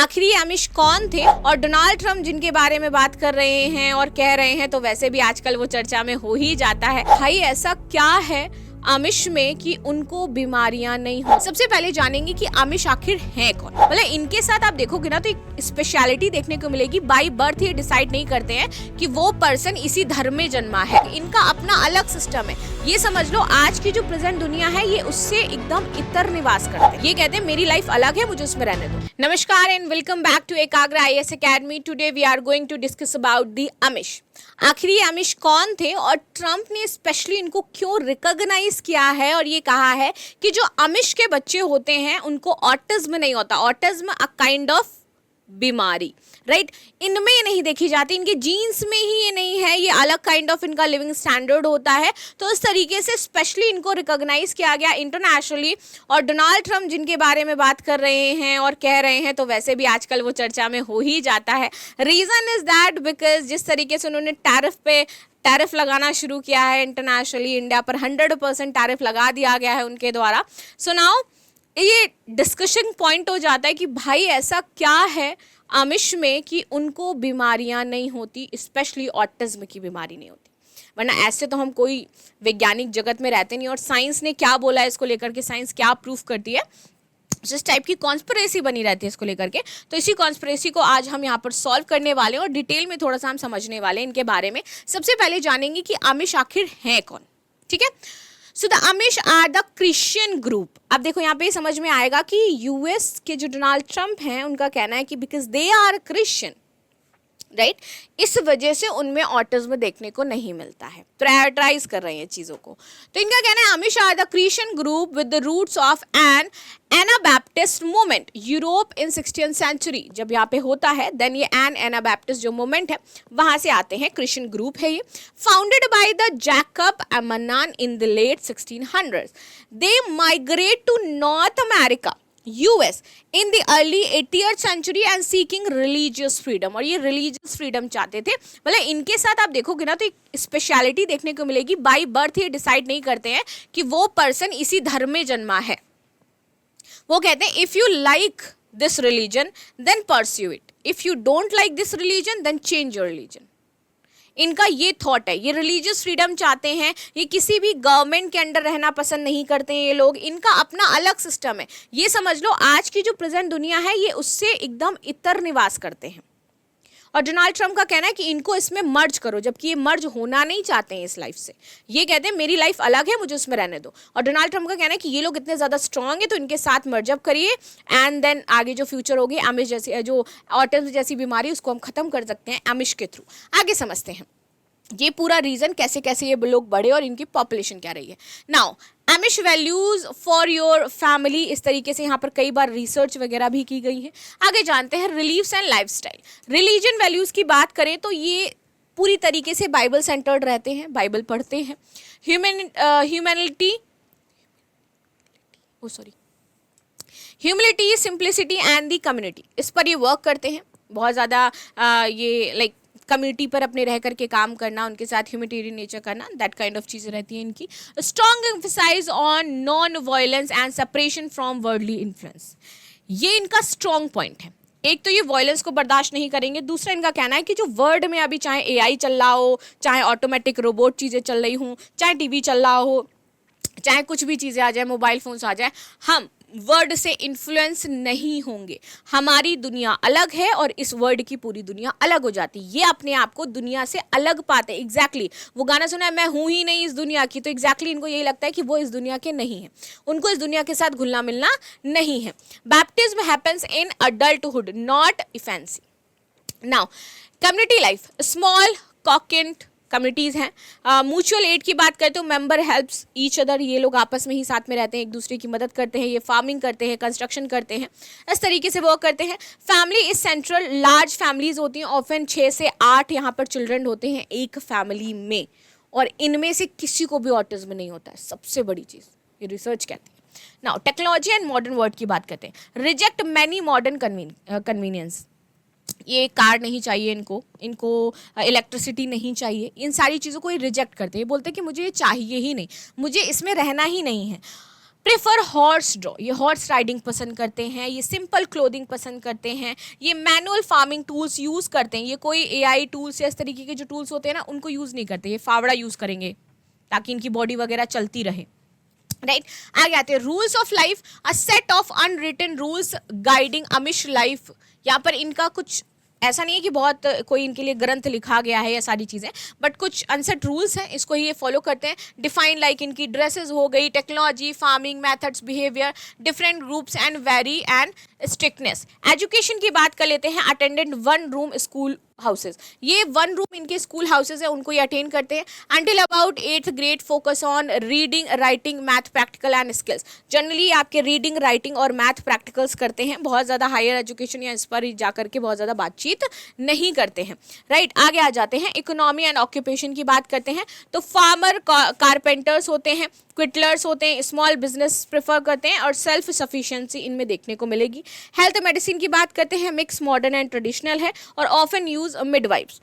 आखिर ये अमिश कौन थे और डोनाल्ड ट्रम्प जिनके बारे में बात कर रहे हैं और कह रहे हैं तो वैसे भी आजकल वो चर्चा में हो ही जाता है। भाई ऐसा क्या है आमिश में कि उनको बीमारियां नहीं हो। सबसे पहले जानेंगे कि आमिश आखिर है कौन। मतलब इनके साथ आप देखोगे ना तो एक स्पेशलिटी देखने को मिलेगी। बाय बर्थ ये डिसाइड नहीं करते हैं कि वो पर्सन इसी धर्म में जन्मा है, इनका अपना अलग सिस्टम है। ये समझ लो आज की जो प्रेजेंट दुनिया है ये उससे एकदम इतर निवास करते हैं। ये कहते हैं मेरी लाइफ अलग है, मुझे उसमें रहने दो। नमस्कार and welcome back to Ekagra IAS academy. Today we are going to discuss about the Amish. आखिर ये आमिश कौन थे और ट्रम्प ने स्पेशली इनको क्यों रिकॉग्नाइज किया है और ये कहा है कि जो आमिश के बच्चे होते हैं उनको ऑटिज्म नहीं होता। ऑटिज्म अ काइंड ऑफ बीमारी, राइट? इनमें ये नहीं देखी जाती, इनके जीन्स में ही ये नहीं है, ये अलग काइंड ऑफ इनका लिविंग स्टैंडर्ड होता है। तो इस तरीके से स्पेशली इनको रिकॉग्नाइज किया गया इंटरनेशनली। और डोनाल्ड ट्रम्प जिनके बारे में बात कर रहे हैं और कह रहे हैं तो वैसे भी आजकल वो चर्चा में हो ही जाता है। रीजन इज दैट बिकॉज जिस तरीके से उन्होंने टैरिफ लगाना शुरू किया है इंटरनेशनली, इंडिया पर 100% टैरिफ लगा दिया गया है उनके द्वारा। सो नाउ ये डिस्कशन पॉइंट हो जाता है कि भाई ऐसा क्या है आमिश में कि उनको बीमारियां नहीं होती, स्पेशली ऑटिज्म की बीमारी नहीं होती। वरना ऐसे तो हम कोई वैज्ञानिक जगत में रहते नहीं। और साइंस ने क्या बोला है इसको लेकर के, साइंस क्या प्रूफ करती है, जिस टाइप की कॉन्स्पिरेसी बनी रहती है इसको लेकर के। तो इसी कॉन्स्पिरेसी को आज हम यहाँ पर सॉल्व करने वाले हैं और डिटेल में थोड़ा सा हम समझने वाले हैं इनके बारे में। सबसे पहले जानेंगे कि आमिश आखिर है कौन, ठीक है? So the Amish are the Christian group. अब देखो यहाँ पे समझ में आएगा कि यूएस के जो डोनाल्ड ट्रम्प हैं उनका कहना है कि because they are Christian, right, इस वजह से उनमें ऑटिज्म देखने को नहीं मिलता है। प्रायोरिटाइज कर रहे हैं चीज़ों को। तो इनका कहना है Amish are the Christian group with the roots of an Anabaptist movement Europe in 16th century. जब यहाँ पे होता है देन ये एनाबैप्टिस्ट जो मूवमेंट है वहाँ से आते हैं। क्रिश्चियन ग्रुप है ये, founded by the Jacob Amman in the late 1600s। They migrate to North America US in the early 80th century and seeking religious freedom। और ये religious freedom चाहते थे। मतलब इनके साथ आप देखोगे ना तो एक स्पेशलिटी देखने को मिलेगी। बाय बर्थ ये डिसाइड नहीं करते हैं कि वो पर्सन इसी धर्म में जन्मा है। वो कहते हैं if you like this religion then pursue it, if you don't like this religion then change your religion. इनका ये थॉट है, ये रिलीजियस फ्रीडम चाहते हैं। ये किसी भी गवर्नमेंट के अंडर रहना पसंद नहीं करते हैं ये लोग, इनका अपना अलग सिस्टम है। ये समझ लो आज की जो प्रेजेंट दुनिया है ये उससे एकदम इतर निवास करते हैं। और डोनाल्ड ट्रम्प का कहना है कि इनको इसमें मर्ज करो, जबकि ये मर्ज होना नहीं चाहते हैं इस लाइफ से। ये कहते हैं मेरी लाइफ अलग है, मुझे उसमें रहने दो। और डोनाल्ड ट्रम्प का कहना है कि ये लोग इतने ज़्यादा स्ट्रांग है तो इनके साथ मर्ज अप करिए एंड देन आगे जो फ्यूचर होगी आमिश जैसी, जो ऑटिज्म जैसी बीमारी, उसको हम खत्म कर सकते हैं आमिश के थ्रू। आगे समझते हैं ये पूरा रीजन कैसे कैसे ये लोग बढ़े और इनकी पॉपुलेशन क्या रही है। Now Amish values for your family, इस तरीके से यहाँ पर कई बार रिसर्च वगैरह भी की गई है। आगे जानते हैं relieves and lifestyle. Religion values की बात करें तो ये पूरी तरीके से बाइबल सेंटर्ड रहते हैं, बाइबल पढ़ते हैं। Humility, simplicity and the community, इस पर ये वर्क करते हैं बहुत ज़्यादा। ये लाइक कम्युनिटी पर अपने रह करके काम करना, उनके साथ ह्यूमैनिटेरियन नेचर करना, दैट काइंड ऑफ चीज़ें रहती हैं इनकी। Strong emphasise on non violence and separation from worldly influence, ये इनका स्ट्रॉन्ग पॉइंट है। एक तो ये वायलेंस को बर्दाश्त नहीं करेंगे, दूसरा इनका कहना है कि जो वर्ल्ड में अभी चाहे AI चल रहा हो, चाहे ऑटोमेटिक रोबोट चीज़ें चल रही हों, चाहे TV चल रहा हो, चाहे कुछ भी चीज़ें आ जाए, मोबाइल फोन्स आ जाए, हम वर्ड से इन्फ्लुएंस नहीं होंगे। हमारी दुनिया अलग है और इस वर्ड की पूरी दुनिया अलग हो जाती है। ये अपने आप को दुनिया से अलग पाते हैं। एग्जैक्टली वो गाना सुना है, मैं हूँ ही नहीं इस दुनिया की, तो एग्जैक्टली इनको यही लगता है कि वो इस दुनिया के नहीं है, उनको इस दुनिया के साथ घुलना मिलना नहीं है। Baptism happens in adulthood, not infancy. Now community life, small कॉकेंट कम्युनिटीज़ हैं। म्यूचुअल एड की बात करें तो मेंबर हेल्प्स ईच अदर, ये लोग आपस में ही साथ में रहते हैं, एक दूसरे की मदद करते हैं। ये फार्मिंग करते हैं, कंस्ट्रक्शन करते हैं, इस तरीके से वर्क करते हैं। Family is central, large families होती हैं, ऑफन 6 से 8 यहाँ पर चिल्ड्रन होते हैं एक फैमिली में, और इनमें से किसी को भी ऑटिज्म नहीं होता है, सबसे बड़ी चीज़ ये रिसर्च कहती है। Now technology and modern world की बात करते हैं। रिजेक्ट मैनी मॉडर्न कन्वीनियंस, ये कार नहीं चाहिए इनको इलेक्ट्रिसिटी नहीं चाहिए, इन सारी चीज़ों को ये रिजेक्ट करते हैं। ये बोलते हैं कि मुझे ये चाहिए ही नहीं, मुझे इसमें रहना ही नहीं है। प्रेफर हॉर्स ड्रॉ, ये हॉर्स राइडिंग पसंद करते हैं, ये सिंपल क्लोथिंग पसंद करते हैं, ये मैनुअल फार्मिंग टूल्स यूज़ करते हैं, ये कोई एआई टूल्स या इस तरीके के जो टूल्स होते हैं ना उनको यूज़ नहीं करते, ये फावड़ा यूज़ करेंगे ताकि इनकी बॉडी वगैरह चलती रहे, राइट। आगे आते हैं rules of life, a set of unwritten rules guiding Amish life. यहाँ पर इनका कुछ ऐसा नहीं है कि बहुत कोई इनके लिए ग्रंथ लिखा गया है या सारी चीज़ें, बट कुछ अनसेट रूल्स हैं, इसको ही ये फॉलो करते हैं। डिफाइन लाइक इनकी ड्रेसेस हो गई, technology, farming methods, behaviour, different groups and very and strictness. Education की बात कर लेते हैं, attendant one room school houses, ये वन रूम इनके स्कूल हाउसेज है, उनको ये अटेंड करते हैं। Until about 8th grade focus on reading, writing, math, practical and skills. Generally आपके रीडिंग, राइटिंग और मैथ प्रैक्टिकल्स करते हैं, बहुत ज़्यादा हायर एजुकेशन या इस पर जा करके बहुत ज़्यादा बातचीत नहीं करते हैं, राइट। आगे आ जाते हैं, इकोनॉमी एंड ऑक्यूपेशन की बात करते हैं तो फार्मर, कारपेंटर्स होते हैं, क्विटलर्स होते हैं, स्मॉल बिजनेस प्रेफर करते हैं और सेल्फ सफिशिएंसी इनमें देखने को मिलेगी। हेल्थ मेडिसिन की बात करते हैं, मिक्स मॉडर्न एंड ट्रेडिशनल है और ऑफन यूज मिडवाइफ्स।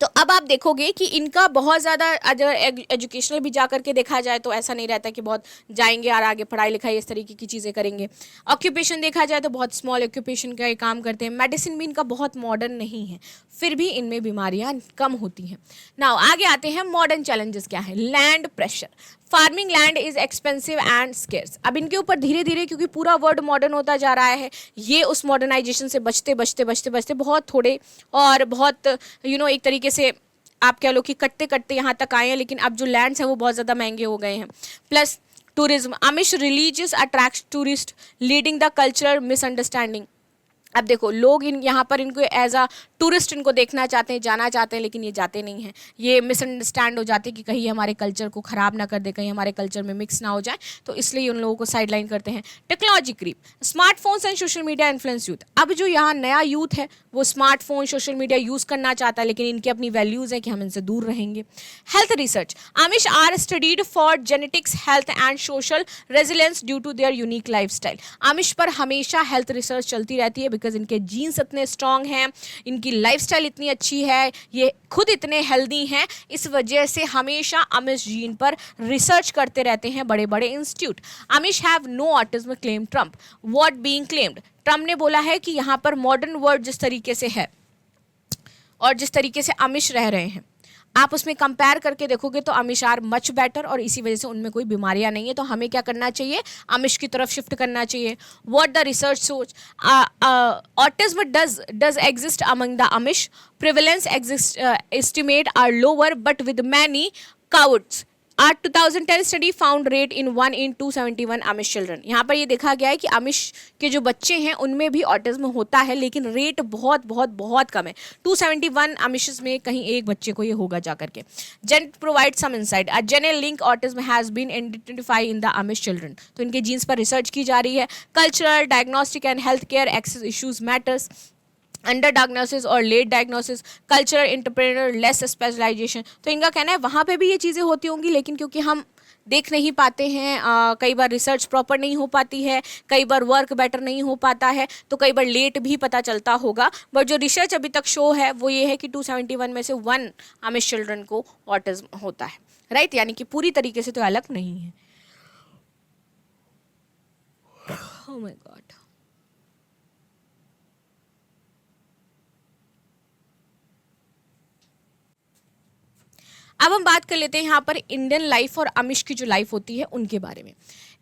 तो अब आप देखोगे कि इनका बहुत ज़्यादा अगर एजुकेशनल भी जा करके देखा जाए तो ऐसा नहीं रहता कि बहुत जाएंगे और आगे पढ़ाई लिखाई इस तरीके की चीज़ें करेंगे। ऑक्यूपेशन देखा जाए तो बहुत स्मॉल ऑक्यूपेशन का ये काम करते हैं। मेडिसिन भी इनका बहुत मॉडर्न नहीं है, फिर भी इनमें बीमारियां कम होती हैं। नाउ आगे आते हैं, मॉडर्न चैलेंजेस क्या है। Land pressure, farming land is expensive and scarce. अब इनके ऊपर धीरे धीरे क्योंकि पूरा वर्ल्ड मॉडर्न होता जा रहा है, ये उस मॉडर्नाइजेशन से बचते बचते बचते बचते बहुत थोड़े और बहुत एक तरीके से आप कह लो कि कटते कटते यहाँ तक आए हैं, लेकिन अब जो लैंड्स हैं वो बहुत ज़्यादा महंगे हो गए हैं। Plus tourism, Amish religious attract tourist leading the cultural misunderstanding. अब देखो लोग यहाँ पर इनको एज अ टूरिस्ट इनको देखना चाहते हैं, जाना चाहते हैं, लेकिन ये जाते नहीं हैं। ये मिसअंडरस्टैंड हो जाते हैं कि कहीं हमारे कल्चर को ख़राब ना कर दे, कहीं हमारे कल्चर में मिक्स ना हो जाए, तो इसलिए उन लोगों को साइडलाइन करते हैं। Technology creep, smartphones and social media influence youth. अब जो यहाँ नया यूथ है वो स्मार्टफोन, सोशल मीडिया यूज़ करना चाहता है, लेकिन इनकी अपनी वैल्यूज़ हैं कि हम इनसे दूर रहेंगे। Health research, Amish are studied for genetics, health and social resilience due to their unique lifestyle. Amish पर हमेशा हेल्थ रिसर्च चलती रहती है बिकॉज इनके जीन्स इतने स्ट्रांग हैं, इनकी लाइफस्टाइल इतनी अच्छी है, ये खुद इतने हेल्दी हैं, इस वजह से हमेशा आमिश जीन पर रिसर्च करते रहते हैं बड़े बड़े institute. Amish have no autism claim Trump, what being claimed. Trump ने बोला है कि यहाँ पर मॉडर्न वर्ल्ड जिस तरीके से है और जिस तरीके से आमिश रह रहे हैं, आप उसमें कंपेयर करके देखोगे तो आमिश आर मच बेटर और इसी वजह से उनमें कोई बीमारियां नहीं है। तो हमें क्या करना चाहिए, आमिश की तरफ शिफ्ट करना चाहिए। What the research shows, autism does exist among the Amish, prevalence exist estimate are lower but with many caveats. Our 2010 study found rate in 1 in 271 Amish children. यहाँ पर ये देखा गया है कि आमिश के जो बच्चे हैं उनमें भी ऑटिज्म होता है, लेकिन रेट बहुत बहुत बहुत कम है। 271 आमिश में कहीं एक बच्चे को ये होगा जा करके। Genes provide some insight, a genetic link autism has been identified in the Amish children. तो इनके जीन्स पर रिसर्च की जा रही है। Cultural, diagnostic and health care access issues matters, under diagnosis और late diagnosis, cultural entrepreneur, less specialisation. तो इनका कहना है वहाँ पे भी ये चीज़ें होती होंगी, लेकिन क्योंकि हम देख नहीं पाते हैं, कई बार रिसर्च प्रॉपर नहीं हो पाती है, कई बार वर्क बेटर नहीं हो पाता है, तो कई बार लेट भी पता चलता होगा। बट जो रिसर्च अभी तक शो है वो ये है कि 271 में से 1 आमिश चिल्ड्रन को ऑटिज्म होता है, राइट। यानी कि पूरी तरीके से तो अलग नहीं है। Oh my God. अब हम बात कर लेते हैं यहाँ पर इंडियन लाइफ और आमिश की जो लाइफ होती है उनके बारे में।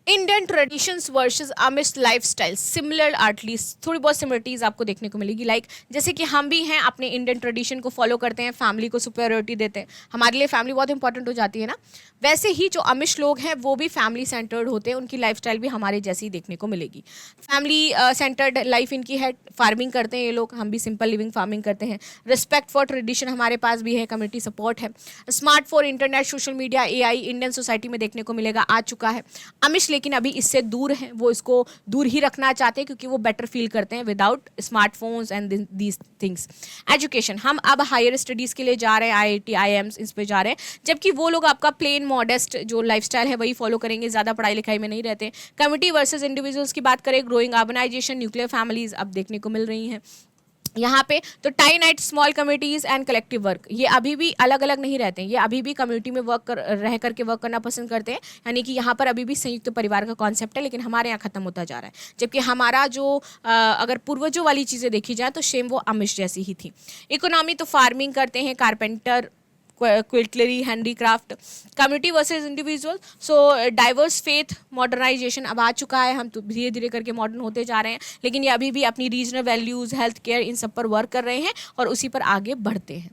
Indian traditions versus Amish lifestyle, similar at least थोड़ी बहुत सिमिलरिटीज आपको देखने को मिलेगी। लाइक जैसे कि हम भी हैं अपने इंडियन ट्रेडिशन को फॉलो करते हैं, फैमिली को सुपेरियोरिटी देते हैं, हमारे लिए फैमिली बहुत इंपॉर्टेंट हो जाती है ना। वैसे ही जो आमिश लोग हैं वो भी फैमिली सेंटर्ड होते हैं, उनकी लाइफस्टाइल भी हमारे जैसी देखने को मिलेगी। फैमिली सेंटर्ड लाइफ इनकी है, फार्मिंग करते हैं ये लोग, हम भी सिंपल लिविंग फार्मिंग करते हैं। रिस्पेक्ट फॉर ट्रेडिशन हमारे पास भी है, कम्युनिटी सपोर्ट है। Smart for internet, social media, AI Indian society में देखने को मिलेगा, आ चुका है। आमिश लेकिन अभी इससे दूर हैं, वो इसको दूर ही रखना चाहते हैं क्योंकि वो बेटर फील करते हैं without smartphones and these things. Education, हम अब हायर स्टडीज़ के लिए जा रहे हैं, आईआईटी, आईएम्स इस पे जा रहे हैं, जबकि वो लोग आपका प्लेन मॉडेस्ट जो लाइफस्टाइल है वही फॉलो करेंगे, ज़्यादा पढ़ाई लिखाई में नहीं रहते। कम्युनिटी वर्सेस इंडिविजुअल्स की बात करें, ग्रोइंग अर्बनाइजेशन, न्यूक्लियर फैमिलीज अब देखने को मिल रही हैं। यहाँ पे तो tie night small communities and collective work, ये अभी भी अलग अलग नहीं रहते हैं, ये अभी भी कम्युनिटी में रह करके वर्क करना पसंद करते हैं। यानी कि यहाँ पर अभी भी संयुक्त परिवार का कॉन्सेप्ट है, लेकिन हमारे यहाँ ख़त्म होता जा रहा है। जबकि हमारा जो अगर पूर्वजों वाली चीज़ें देखी जाए तो सेम वो अमिश जैसी ही थी। इकोनॉमी तो फार्मिंग करते हैं, carpenter, quiltery, handicraft. Community versus individual, so diverse faith, modernisation अब आ चुका है, हम तो धीरे धीरे करके मॉडर्न होते जा रहे हैं, लेकिन ये अभी भी अपनी रीजनल वैल्यूज़, हेल्थ केयर, इन सब पर वर्क कर रहे हैं और उसी पर आगे बढ़ते हैं।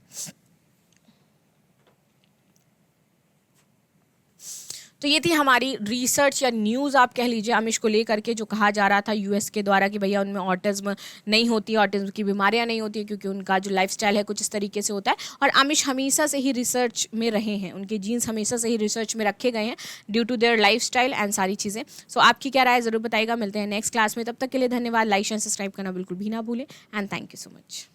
तो ये थी हमारी रिसर्च या न्यूज़ आप कह लीजिए अमिश को लेकर के, जो कहा जा रहा था यूएस के द्वारा कि भैया उनमें ऑटिज्म नहीं होती, ऑटिज्म की बीमारियां नहीं होती क्योंकि उनका जो लाइफस्टाइल है कुछ इस तरीके से होता है। और अमिश हमेशा से ही रिसर्च में रहे हैं, उनके जीन्स हमेशा से ही रिसर्च में रखे गए हैं due to their lifestyle and सारी चीज़ें। सो आपकी क्या राय ज़रूर बताइएगा। मिलते हैं नेक्स्ट क्लास में, तब तक के लिए धन्यवाद। लाइक एंड सब्सक्राइब करना बिल्कुल भी ना भूलें and thank you so much.